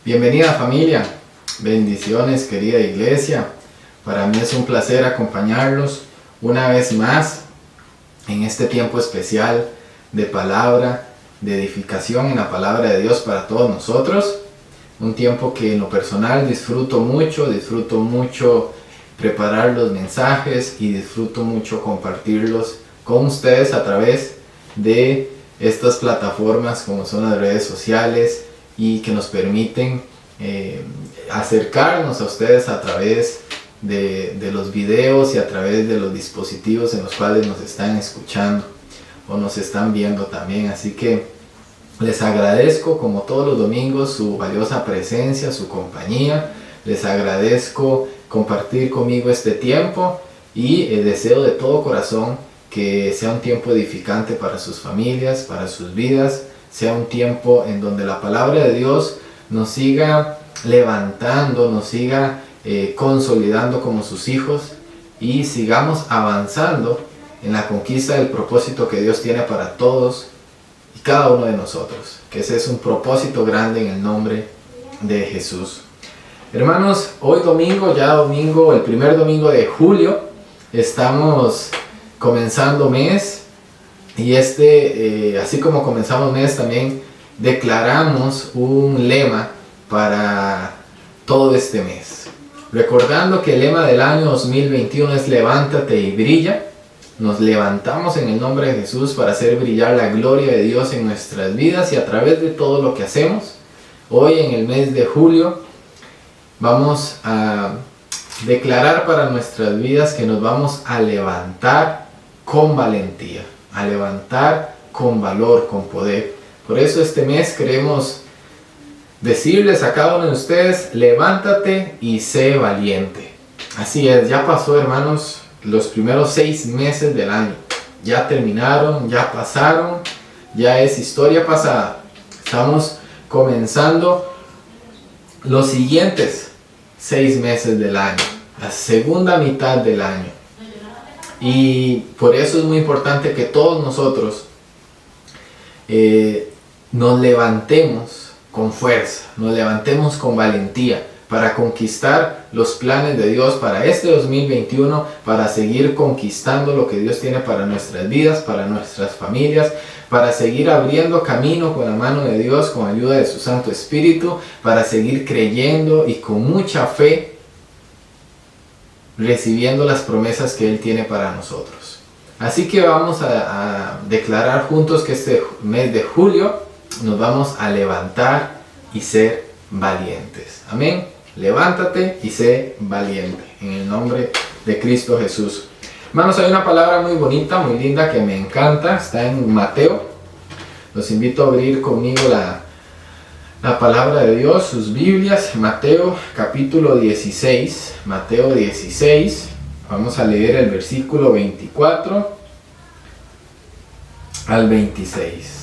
Bienvenida familia, bendiciones querida iglesia. Para mí es un placer acompañarlos una vez más en este tiempo especial de palabra, de edificación en la palabra de Dios para todos nosotros. Un tiempo que en lo personal disfruto mucho preparar los mensajes y disfruto mucho compartirlos con ustedes a través de estas plataformas como son las redes sociales y que nos permiten acercarnos a ustedes a través de los videos y a través de los dispositivos en los cuales nos están escuchando o nos están viendo también. Así que les agradezco como todos los domingos su valiosa presencia, su compañía. Les agradezco compartir conmigo este tiempo y deseo de todo corazón que sea un tiempo edificante para sus familias, para sus vidas, sea un tiempo en donde la palabra de Dios nos siga levantando, nos siga consolidando como sus hijos y sigamos avanzando en la conquista del propósito que Dios tiene para todos y cada uno de nosotros, que ese es un propósito grande en el nombre de Jesús. Hermanos, hoy domingo, el primer domingo de julio, estamos comenzando mes y así como comenzamos mes también declaramos un lema para todo este mes. Recordando que el lema del año 2021 es levántate y brilla. Nos levantamos en el nombre de Jesús para hacer brillar la gloria de Dios en nuestras vidas y a través de todo lo que hacemos. Hoy en el mes de julio vamos a declarar para nuestras vidas que nos vamos a levantar con valentía, a levantar con valor, con poder. Por eso este mes queremos decirles a cada uno de ustedes, levántate y sé valiente. Así es, ya pasó, hermanos, los primeros 6 meses del año. Ya terminaron, ya pasaron, ya es historia pasada. Estamos comenzando los siguientes 6 meses del año, la segunda mitad del año. Y por eso es muy importante que todos nosotros nos levantemos con fuerza, nos levantemos con valentía para conquistar los planes de Dios para este 2021, para seguir conquistando lo que Dios tiene para nuestras vidas, para nuestras familias, para seguir abriendo camino con la mano de Dios, con ayuda de su Santo Espíritu, para seguir creyendo y con mucha fe recibiendo las promesas que Él tiene para nosotros. Así que vamos a declarar juntos que este mes de julio nos vamos a levantar y ser valientes. Amén. Levántate y sé valiente en el nombre de Cristo Jesús. Hermanos, hay una palabra muy bonita, muy linda que me encanta. Está en Mateo. Los invito a abrir conmigo la palabra de Dios, sus Biblias. Mateo capítulo 16. Mateo 16. Vamos a leer el versículo 24 al 26.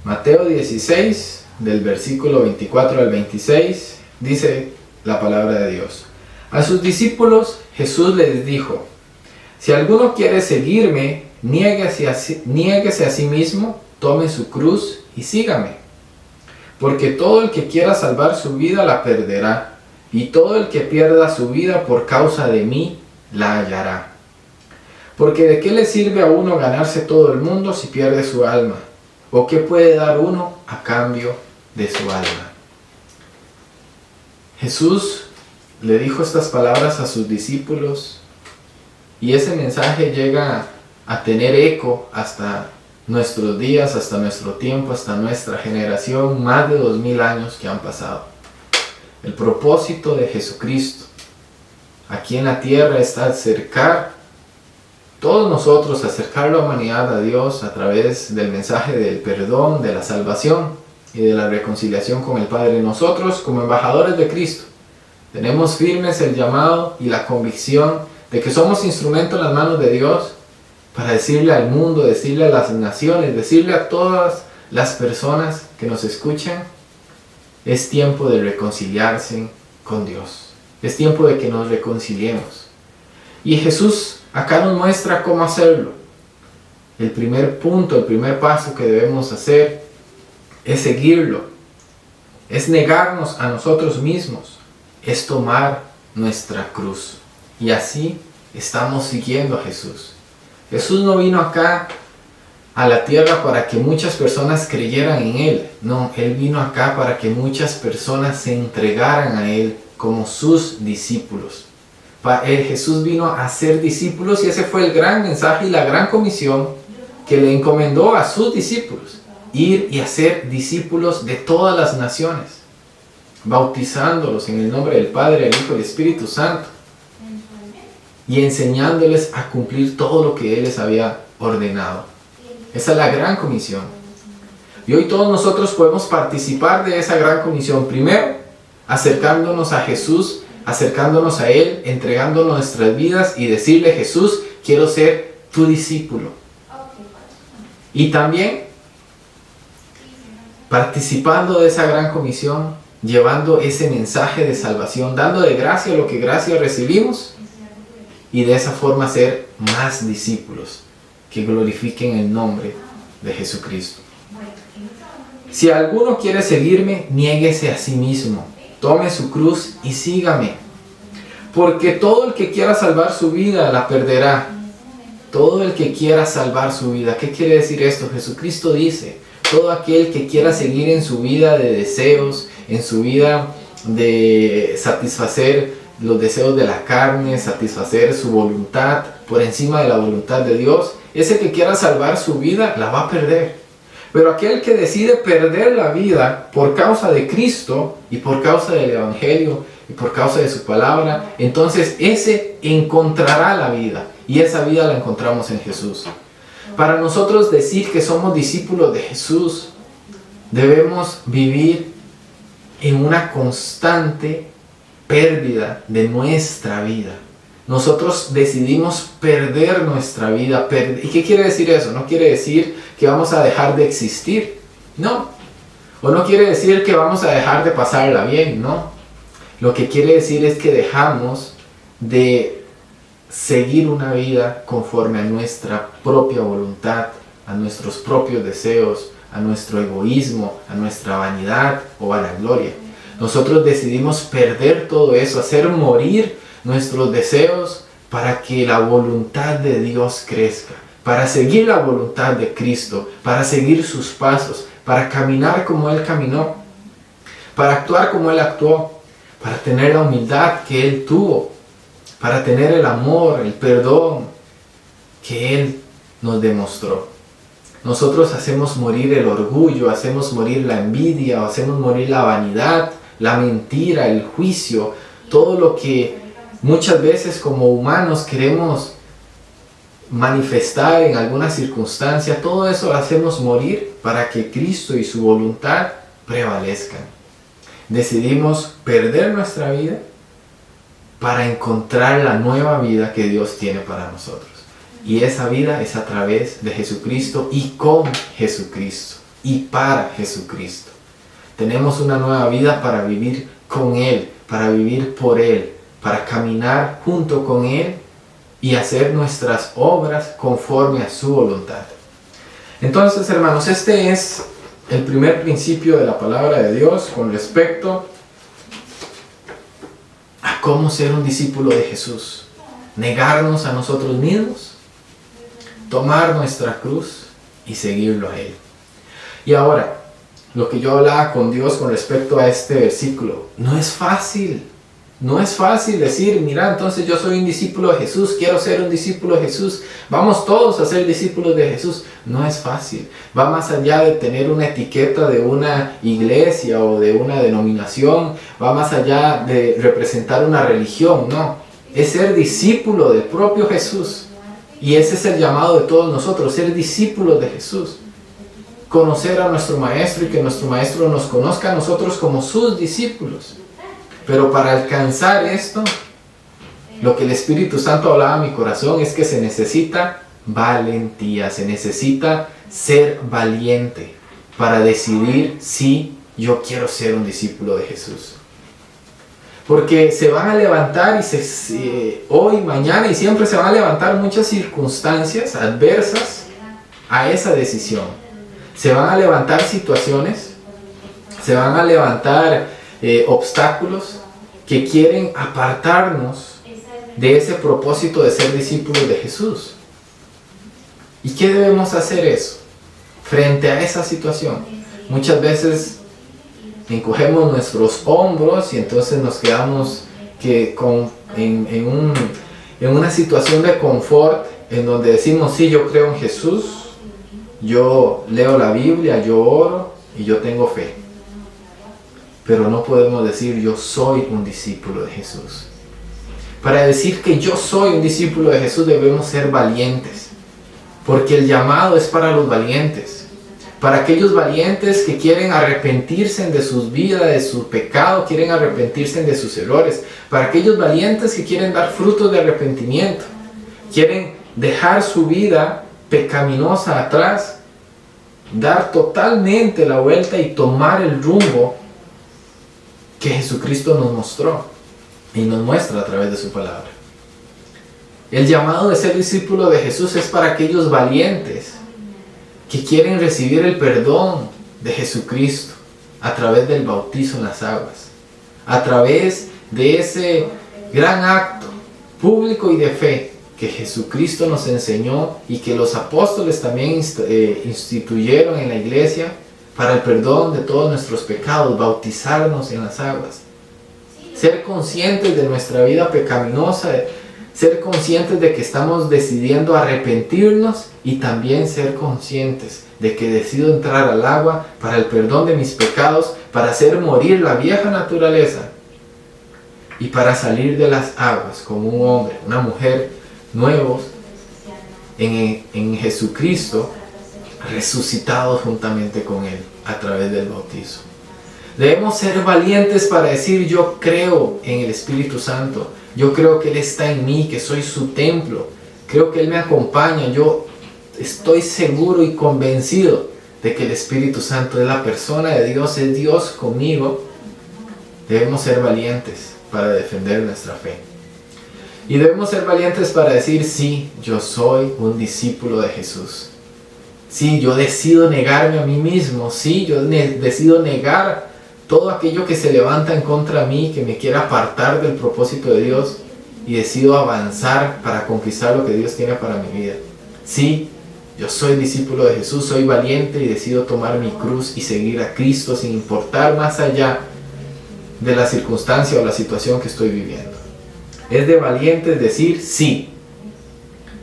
Mateo 16, del versículo 24 al 26, dice la palabra de Dios. A sus discípulos Jesús les dijo, si alguno quiere seguirme, niéguese a sí mismo, tome su cruz y sígame. Porque todo el que quiera salvar su vida la perderá, y todo el que pierda su vida por causa de mí la hallará. Porque ¿de qué le sirve a uno ganarse todo el mundo si pierde su alma? ¿O qué puede dar uno a cambio de su alma? Jesús le dijo estas palabras a sus discípulos y ese mensaje llega a tener eco hasta nuestros días, hasta nuestro tiempo, hasta nuestra generación, más de 2000 años que han pasado. El propósito de Jesucristo aquí en la tierra está acercar todos nosotros, acercar la humanidad a Dios a través del mensaje del perdón, de la salvación y de la reconciliación con el Padre. Nosotros, como embajadores de Cristo, tenemos firmes el llamado y la convicción de que somos instrumento en las manos de Dios para decirle al mundo, decirle a las naciones, decirle a todas las personas que nos escuchan, es tiempo de reconciliarse con Dios. Es tiempo de que nos reconciliemos. Y Jesús acá nos muestra cómo hacerlo. El primer punto, el primer paso que debemos hacer es seguirlo. es negarnos a nosotros mismos, es tomar nuestra cruz. Y así estamos siguiendo a Jesús. Jesús no vino acá a la tierra para que muchas personas creyeran en Él. No, Él vino acá para que muchas personas se entregaran a Él como sus discípulos. Jesús vino a ser discípulos y ese fue el gran mensaje y la gran comisión que le encomendó a sus discípulos. Ir y hacer discípulos de todas las naciones, bautizándolos en el nombre del Padre, del Hijo y del Espíritu Santo, y enseñándoles a cumplir todo lo que Él les había ordenado. Esa es la gran comisión. Y hoy todos nosotros podemos participar de esa gran comisión. Primero, acercándonos a Jesús, acercándonos a Él, entregando nuestras vidas y decirle: Jesús, quiero ser tu discípulo. Y también participando de esa gran comisión, llevando ese mensaje de salvación, dando de gracia lo que gracia recibimos, y de esa forma ser más discípulos que glorifiquen el nombre de Jesucristo. Si alguno quiere seguirme, niéguese a sí mismo, tome su cruz y sígame. Porque todo el que quiera salvar su vida la perderá. Todo el que quiera salvar su vida. ¿Qué quiere decir esto? Jesucristo dice: todo aquel que quiera seguir en su vida de deseos, en su vida de satisfacer los deseos de la carne, satisfacer su voluntad por encima de la voluntad de Dios, ese que quiera salvar su vida la va a perder. Pero aquel que decide perder la vida por causa de Cristo y por causa del Evangelio y por causa de su palabra, entonces ese encontrará la vida, y esa vida la encontramos en Jesús. Para nosotros decir que somos discípulos de Jesús, debemos vivir en una constante pérdida de nuestra vida. Nosotros decidimos perder nuestra vida. ¿Y qué quiere decir eso? No quiere decir que vamos a dejar de existir, no. O no quiere decir que vamos a dejar de pasarla bien, no. Lo que quiere decir es que dejamos de seguir una vida conforme a nuestra propia voluntad, a nuestros propios deseos, a nuestro egoísmo, a nuestra vanidad o vanagloria. Nosotros decidimos perder todo eso, hacer morir nuestros deseos para que la voluntad de Dios crezca, para seguir la voluntad de Cristo, para seguir sus pasos, para caminar como Él caminó, para actuar como Él actuó, para tener la humildad que Él tuvo, para tener el amor, el perdón que Él nos demostró. Nosotros hacemos morir el orgullo, hacemos morir la envidia, hacemos morir la vanidad, la mentira, el juicio, todo lo que muchas veces como humanos queremos manifestar en alguna circunstancia, todo eso lo hacemos morir para que Cristo y su voluntad prevalezcan. Decidimos perder nuestra vida para encontrar la nueva vida que Dios tiene para nosotros. Y esa vida es a través de Jesucristo y con Jesucristo y para Jesucristo. Tenemos una nueva vida para vivir con Él, para vivir por Él, para caminar junto con Él y hacer nuestras obras conforme a su voluntad. Entonces, hermanos, este es el primer principio de la palabra de Dios con respecto a cómo ser un discípulo de Jesús. Negarnos a nosotros mismos, tomar nuestra cruz y seguirlo a Él. Y ahora, lo que yo hablaba con Dios con respecto a este versículo, no es fácil. No es fácil decir: mira, entonces yo soy un discípulo de Jesús, quiero ser un discípulo de Jesús, vamos todos a ser discípulos de Jesús. No es fácil. Va más allá de tener una etiqueta de una iglesia o de una denominación, va más allá de representar una religión, no. Es ser discípulo del propio Jesús. Y ese es el llamado de todos nosotros, ser discípulos de Jesús. Conocer a nuestro Maestro y que nuestro Maestro nos conozca a nosotros como sus discípulos. Pero para alcanzar esto, lo que el Espíritu Santo hablaba a mi corazón es que se necesita valentía, se necesita ser valiente para decidir si yo quiero ser un discípulo de Jesús. Porque se van a levantar hoy, mañana y siempre se van a levantar muchas circunstancias adversas a esa decisión. Se van a levantar situaciones Se van a levantar obstáculos que quieren apartarnos de ese propósito de ser discípulos de Jesús. ¿Y qué debemos hacer eso? Frente a esa situación, muchas veces encogemos nuestros hombros y entonces nos quedamos en una situación de confort en donde decimos, sí, yo creo en Jesús, yo leo la Biblia, yo oro y yo tengo fe. Pero no podemos decir, yo soy un discípulo de Jesús. Para decir que yo soy un discípulo de Jesús debemos ser valientes, porque el llamado es para los valientes. Para aquellos valientes que quieren arrepentirse de sus vidas, de su pecado, quieren arrepentirse de sus errores. Para aquellos valientes que quieren dar frutos de arrepentimiento, quieren dejar su vida pecaminosa atrás, dar totalmente la vuelta y tomar el rumbo que Jesucristo nos mostró y nos muestra a través de su palabra. El llamado de ser discípulo de Jesús es para aquellos valientes que quieren recibir el perdón de Jesucristo a través del bautizo en las aguas, a través de ese gran acto público y de fe que Jesucristo nos enseñó y que los apóstoles también instituyeron en la iglesia para el perdón de todos nuestros pecados, bautizarnos en las aguas. Ser conscientes de nuestra vida pecaminosa, ser conscientes de que estamos decidiendo arrepentirnos y también ser conscientes de que decido entrar al agua para el perdón de mis pecados, para hacer morir la vieja naturaleza y para salir de las aguas como un hombre, una mujer nuevos en Jesucristo, resucitados juntamente con Él a través del bautizo. Debemos ser valientes para decir, yo creo en el Espíritu Santo, yo creo que Él está en mí, que soy su templo, creo que Él me acompaña, yo estoy seguro y convencido de que el Espíritu Santo es la persona de Dios, es Dios conmigo. Debemos ser valientes para defender nuestra fe. Y debemos ser valientes para decir, sí, yo soy un discípulo de Jesús. Sí, yo decido negarme a mí mismo, sí, yo decido negar todo aquello que se levanta en contra de mí, que me quiera apartar del propósito de Dios, y decido avanzar para conquistar lo que Dios tiene para mi vida. Sí, yo soy discípulo de Jesús, soy valiente y decido tomar mi cruz y seguir a Cristo sin importar más allá de la circunstancia o la situación que estoy viviendo. Es de valientes decir, sí,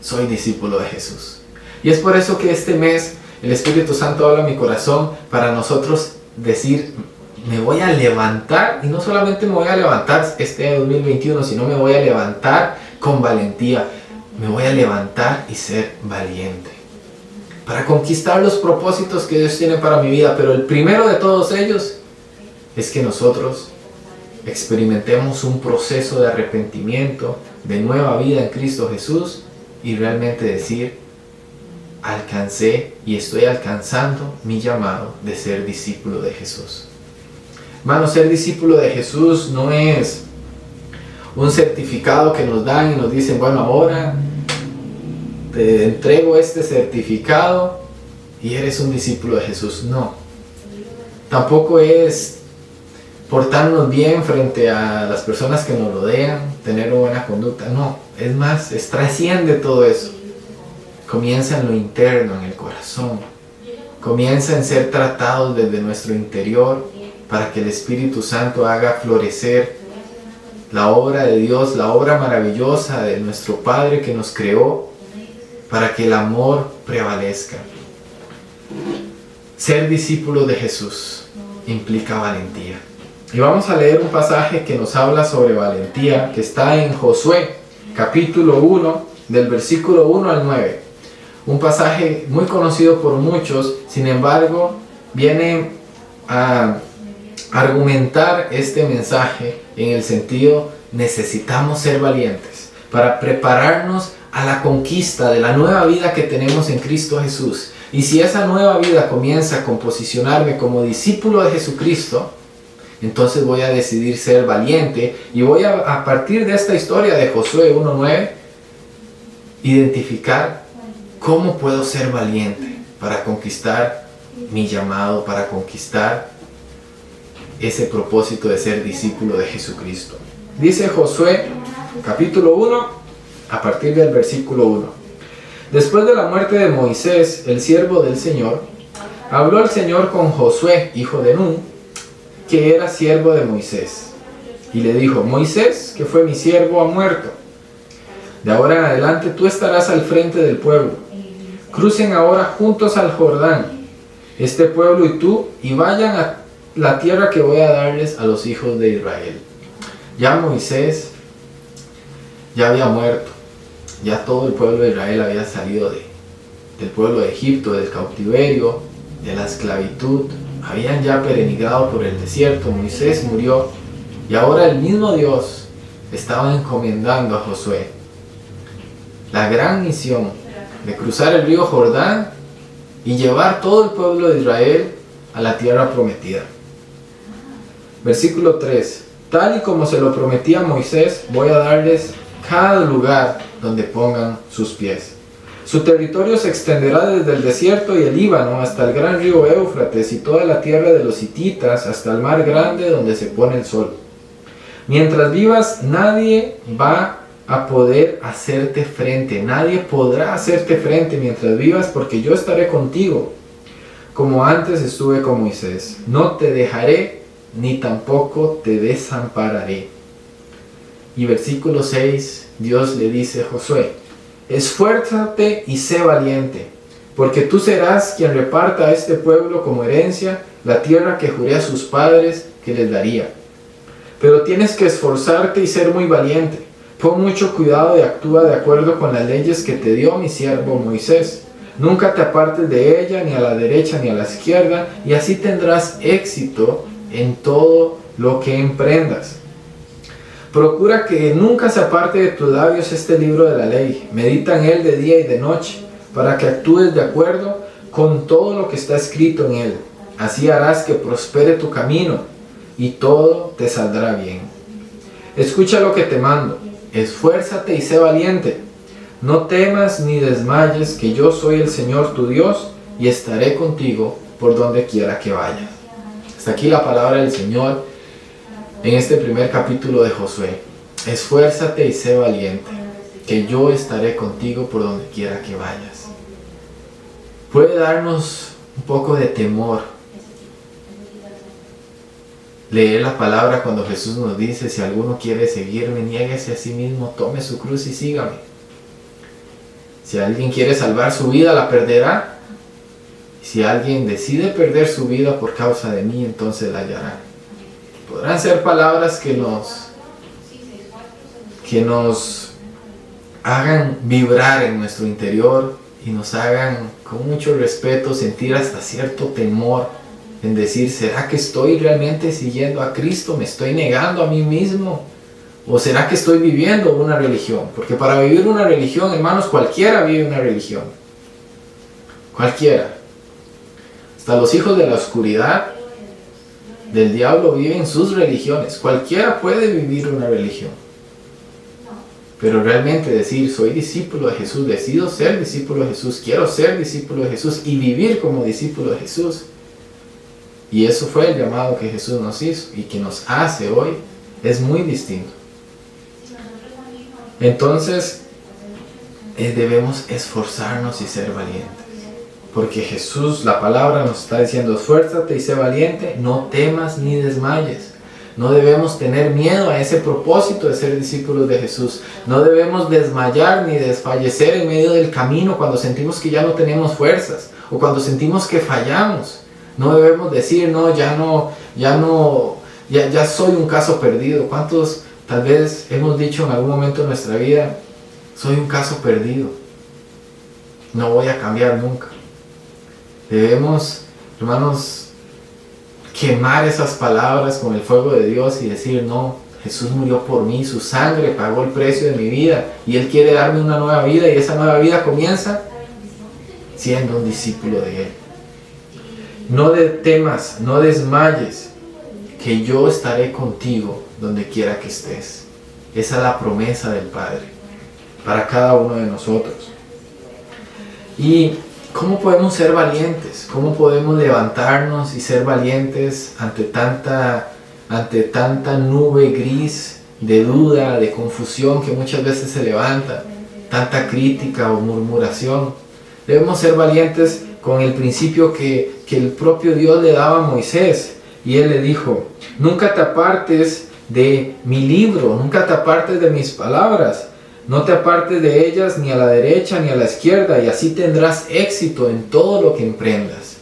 soy discípulo de Jesús. Y es por eso que este mes el Espíritu Santo habla a mi corazón para nosotros decir, me voy a levantar, y no solamente me voy a levantar este año 2021, sino me voy a levantar con valentía. Me voy a levantar y ser valiente para conquistar los propósitos que Dios tiene para mi vida. Pero el primero de todos ellos es que nosotros experimentemos un proceso de arrepentimiento, de nueva vida en Cristo Jesús, y realmente decir, alcancé y estoy alcanzando mi llamado de ser discípulo de Jesús. Hermano, ser discípulo de Jesús no es un certificado que nos dan y nos dicen, bueno, ahora te entrego este certificado y eres un discípulo de Jesús. No. Tampoco es portarnos bien frente a las personas que nos rodean, tener una buena conducta. No, es más, trasciende todo eso. Comienza en lo interno, en el corazón. Comienza en ser tratados desde nuestro interior, para que el Espíritu Santo haga florecer la obra de Dios, la obra maravillosa de nuestro Padre que nos creó, para que el amor prevalezca. Ser discípulo de Jesús implica valentía. Y vamos a leer un pasaje que nos habla sobre valentía, que está en Josué, capítulo 1, del versículo 1 al 9. Un pasaje muy conocido por muchos, sin embargo, viene a argumentar este mensaje en el sentido, necesitamos ser valientes para prepararnos a la conquista de la nueva vida que tenemos en Cristo Jesús. Y si esa nueva vida comienza con posicionarme como discípulo de Jesucristo, entonces voy a decidir ser valiente y voy a partir de esta historia de Josué 1:9, identificar cómo puedo ser valiente para conquistar mi llamado, para conquistar ese propósito de ser discípulo de Jesucristo. Dice Josué, capítulo 1, a partir del versículo 1. Después de la muerte de Moisés, el siervo del Señor, habló el Señor con Josué, hijo de Nun, que era siervo de Moisés. Y le dijo: Moisés, que fue mi siervo, ha muerto. De ahora en adelante tú estarás al frente del pueblo. Crucen ahora juntos al Jordán, este pueblo y tú, y vayan a la tierra que voy a darles a los hijos de Israel. Ya Moisés ya había muerto. Ya todo el pueblo de Israel había salido del pueblo de Egipto, del cautiverio, de la esclavitud. Habían ya peregrinado por el desierto. Moisés murió. Y ahora el mismo Dios estaba encomendando a Josué la gran misión de cruzar el río Jordán y llevar todo el pueblo de Israel a la tierra prometida. Versículo 3. Tal y como se lo prometía a Moisés, voy a darles cada lugar donde pongan sus pies. Su territorio se extenderá desde el desierto y el Líbano hasta el gran río Éufrates y toda la tierra de los hititas hasta el mar grande donde se pone el sol. Mientras vivas, nadie va a poder hacerte frente. Nadie podrá hacerte frente mientras vivas, porque yo estaré contigo, como antes estuve con Moisés. No te dejaré, ni tampoco te desampararé. Y versículo 6, Dios le dice a Josué: esfuérzate y sé valiente, porque tú serás quien reparta a este pueblo como herencia la tierra que juré a sus padres que les daría. Pero tienes que esforzarte y ser muy valiente. Pon mucho cuidado y actúa de acuerdo con las leyes que te dio mi siervo Moisés. Nunca te apartes de ella, ni a la derecha ni a la izquierda, y así tendrás éxito en todo lo que emprendas. Procura que nunca se aparte de tus labios este libro de la ley. Medita en él de día y de noche, para que actúes de acuerdo con todo lo que está escrito en él. Así harás que prospere tu camino, y todo te saldrá bien. Escucha lo que te mando. Esfuérzate y sé valiente. No temas ni desmayes, que yo soy el Señor tu Dios, y estaré contigo por donde quiera que vayas. Hasta aquí la palabra del Señor en este primer capítulo de Josué. Esfuérzate y sé valiente, que yo estaré contigo por donde quiera que vayas. Puede darnos un poco de temor leer la palabra cuando Jesús nos dice: si alguno quiere seguirme, niéguese a sí mismo, tome su cruz y sígame. Si alguien quiere salvar su vida, la perderá. Si alguien decide perder su vida por causa de mí, entonces la hallará. Podrán ser palabras que nos hagan vibrar en nuestro interior y nos hagan con mucho respeto sentir hasta cierto temor en decir: ¿será que estoy realmente siguiendo a Cristo? ¿Me estoy negando a mí mismo? ¿O será que estoy viviendo una religión? Porque para vivir una religión, hermanos, cualquiera vive una religión. Cualquiera. Hasta los hijos de la oscuridad del diablo viven sus religiones. Cualquiera puede vivir una religión. Pero realmente decir: soy discípulo de Jesús, decido ser discípulo de Jesús, quiero ser discípulo de Jesús y vivir como discípulo de Jesús. Y eso fue el llamado que Jesús nos hizo y que nos hace hoy. Es muy distinto. Entonces, debemos esforzarnos y ser valientes. Porque Jesús, la palabra nos está diciendo: esfuérzate y sé valiente, no temas ni desmayes. No debemos tener miedo a ese propósito de ser discípulos de Jesús. No debemos desmayar ni desfallecer en medio del camino cuando sentimos que ya no tenemos fuerzas o cuando sentimos que fallamos. No debemos decir: no, ya soy un caso perdido. ¿Cuántos tal vez hemos dicho en algún momento de nuestra vida: soy un caso perdido, no voy a cambiar nunca? Debemos, hermanos, quemar esas palabras con el fuego de Dios y decir: no, Jesús murió por mí, su sangre pagó el precio de mi vida y Él quiere darme una nueva vida, y esa nueva vida comienza siendo un discípulo de Él. No temas, no desmayes, que yo estaré contigo donde quiera que estés. Esa es la promesa del Padre para cada uno de nosotros. Y ¿Cómo podemos ser valientes? ¿Cómo podemos levantarnos y ser valientes ante tanta nube gris de duda, de confusión que muchas veces se levanta, tanta crítica o murmuración? Debemos ser valientes con el principio que el propio Dios le daba a Moisés, y él le dijo: nunca te apartes de mi libro, nunca te apartes de mis palabras, no te apartes de ellas ni a la derecha ni a la izquierda, y así tendrás éxito en todo lo que emprendas.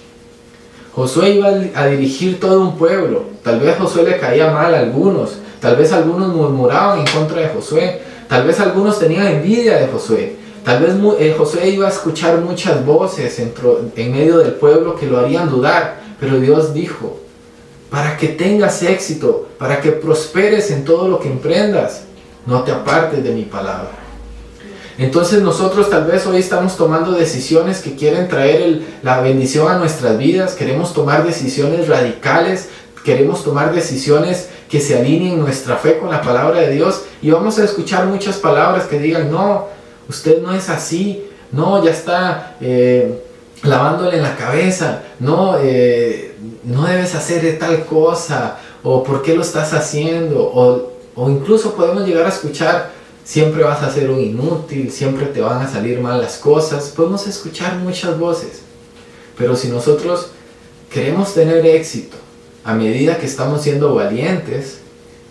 Josué iba a dirigir todo un pueblo. Tal vez Josué le caía mal a algunos, tal vez algunos murmuraban en contra de Josué, tal vez algunos tenían envidia de Josué, tal vez Josué iba a escuchar muchas voces en medio del pueblo que lo harían dudar, pero Dios dijo: para que tengas éxito, para que prosperes en todo lo que emprendas, no te apartes de mi palabra. Entonces nosotros tal vez hoy estamos tomando decisiones que quieren traer la bendición a nuestras vidas. Queremos tomar decisiones radicales, queremos tomar decisiones que se alineen nuestra fe con la palabra de Dios, y vamos a escuchar muchas palabras que digan: no, usted no es así, no, ya está lavándole en la cabeza, no, no debes hacer tal cosa, o ¿por qué lo estás haciendo? O incluso podemos llegar a escuchar: siempre vas a ser un inútil, siempre te van a salir mal las cosas. Podemos escuchar muchas voces, pero si nosotros queremos tener éxito a medida que estamos siendo valientes,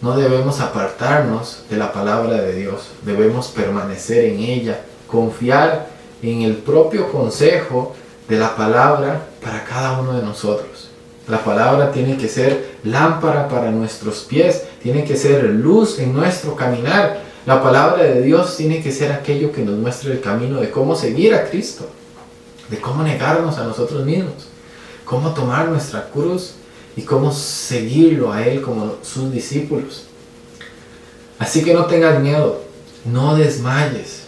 no debemos apartarnos de la palabra de Dios, debemos permanecer en ella, confiar en el propio consejo de la palabra para cada uno de nosotros. La palabra tiene que ser lámpara para nuestros pies, tiene que ser luz en nuestro caminar. La palabra de Dios tiene que ser aquello que nos muestre el camino de cómo seguir a Cristo, de cómo negarnos a nosotros mismos, cómo tomar nuestra cruz y cómo seguirlo a Él como sus discípulos. Así que no tengas miedo, no desmayes.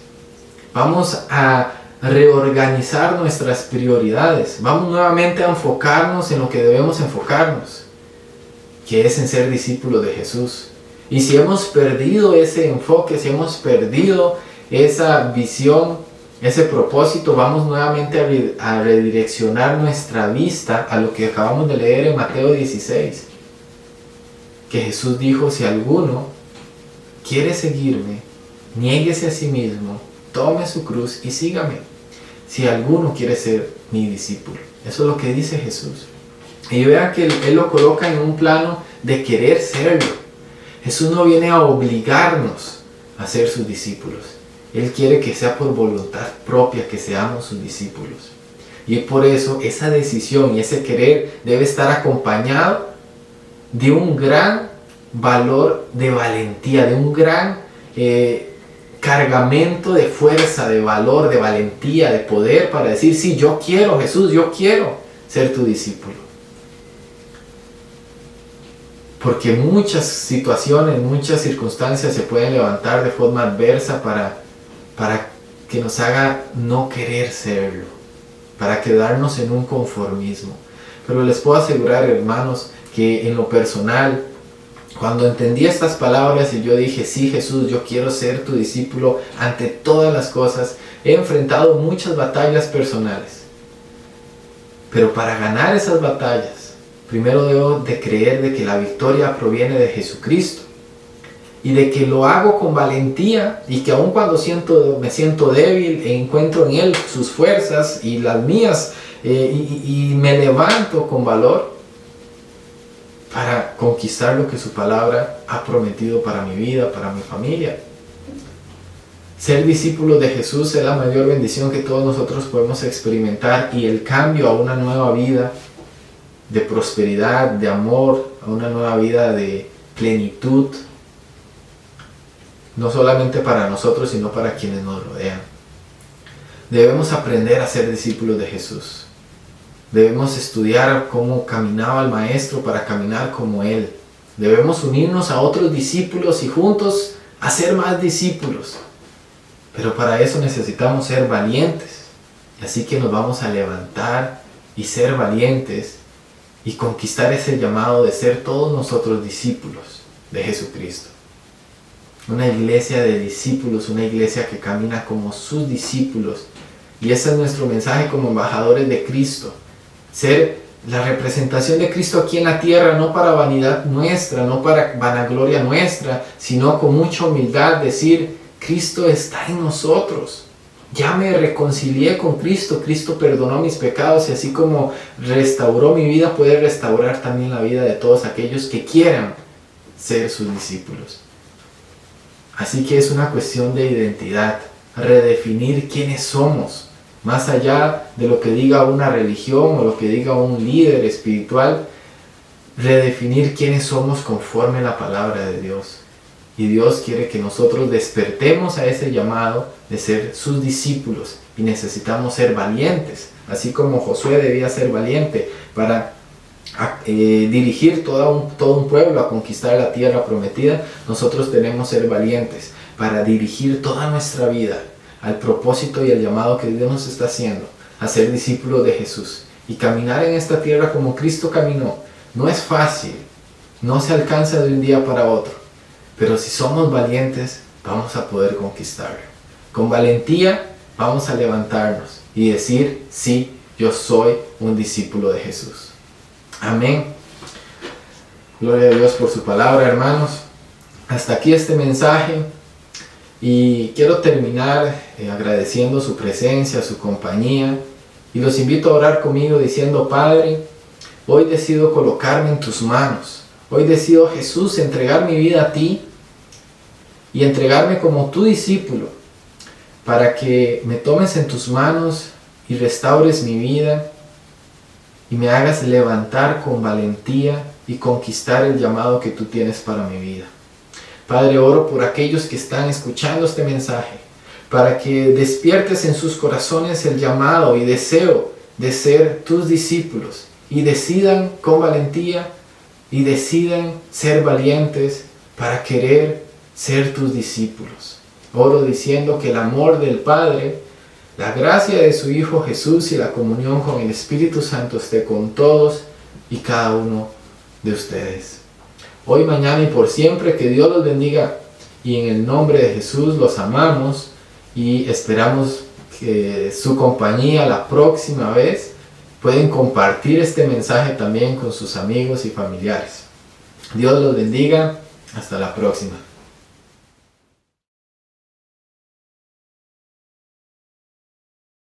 Vamos a reorganizar nuestras prioridades. Vamos nuevamente a enfocarnos en lo que debemos enfocarnos, que es en ser discípulos de Jesús. Y si hemos perdido ese enfoque, si hemos perdido esa visión, ese propósito, vamos nuevamente a redireccionar nuestra vista a lo que acabamos de leer en Mateo 16, que Jesús dijo: si alguno quiere seguirme, niéguese a sí mismo, tome su cruz y sígame. Si alguno quiere ser mi discípulo, eso es lo que dice Jesús. Y vean que Él lo coloca en un plano de querer serlo. Jesús no viene a obligarnos a ser sus discípulos. Él quiere que sea por voluntad propia que seamos sus discípulos. Y por eso esa decisión y ese querer debe estar acompañado de un gran valor de valentía, de un gran cargamento de fuerza, de valor, de valentía, de poder para decir: sí, yo quiero, Jesús, yo quiero ser tu discípulo. Porque muchas situaciones, muchas circunstancias se pueden levantar de forma adversa para que nos haga no querer serlo, para quedarnos en un conformismo. Pero les puedo asegurar, hermanos, que en lo personal, cuando entendí estas palabras y yo dije: sí, Jesús, yo quiero ser tu discípulo ante todas las cosas, he enfrentado muchas batallas personales. Pero para ganar esas batallas, primero debo de creer de que la victoria proviene de Jesucristo, y de que lo hago con valentía, y que aun cuando me siento débil, encuentro en Él sus fuerzas y las mías, y me levanto con valor para conquistar lo que su palabra ha prometido para mi vida, para mi familia. Ser discípulos de Jesús es la mayor bendición que todos nosotros podemos experimentar, y el cambio a una nueva vida de prosperidad, de amor, a una nueva vida de plenitud, no solamente para nosotros, sino para quienes nos rodean. Debemos aprender a ser discípulos de Jesús. Debemos estudiar cómo caminaba el Maestro para caminar como Él. Debemos unirnos a otros discípulos y juntos hacer más discípulos. Pero para eso necesitamos ser valientes. Así que nos vamos a levantar y ser valientes y conquistar ese llamado de ser todos nosotros discípulos de Jesucristo. Una iglesia de discípulos, una iglesia que camina como sus discípulos, Y ese es nuestro mensaje como embajadores de Cristo. Ser la representación de Cristo aquí en la tierra, no para vanidad nuestra, no para vanagloria nuestra, sino con mucha humildad decir, Cristo está en nosotros. Ya me reconcilié con Cristo, Cristo perdonó mis pecados y así como restauró mi vida, puede restaurar también la vida de todos aquellos que quieran ser sus discípulos. Así que es una cuestión de identidad, redefinir quiénes somos, más allá de lo que diga una religión o lo que diga un líder espiritual, redefinir quiénes somos conforme a la palabra de Dios. Y Dios quiere que nosotros despertemos a ese llamado de ser sus discípulos y necesitamos ser valientes, así como Josué debía ser valiente para dirigir todo un pueblo a conquistar la tierra prometida. Nosotros tenemos que ser valientes para dirigir toda nuestra vida al propósito y al llamado que Dios nos está haciendo, a ser discípulos de Jesús y caminar en esta tierra como Cristo caminó. No es fácil, no se alcanza de un día para otro, pero si somos valientes vamos a poder conquistarlo. Con valentía vamos a levantarnos y decir, sí, yo soy un discípulo de Jesús. Amén. Gloria a Dios por su palabra, hermanos. Hasta aquí este mensaje y quiero terminar agradeciendo su presencia, su compañía, y los invito a orar conmigo diciendo, Padre, hoy decido colocarme en tus manos. Hoy decido, Jesús, entregar mi vida a ti y entregarme como tu discípulo para que me tomes en tus manos y restaures mi vida y me hagas levantar con valentía y conquistar el llamado que tú tienes para mi vida. Padre, oro por aquellos que están escuchando este mensaje, para que despiertes en sus corazones el llamado y deseo de ser tus discípulos y decidan con valentía y decidan ser valientes para querer ser tus discípulos. Oro diciendo que el amor del Padre, la gracia de su Hijo Jesús y la comunión con el Espíritu Santo esté con todos y cada uno de ustedes. Hoy, mañana y por siempre, que Dios los bendiga y en el nombre de Jesús los amamos y esperamos que su compañía la próxima vez pueden compartir este mensaje también con sus amigos y familiares. Dios los bendiga. Hasta la próxima.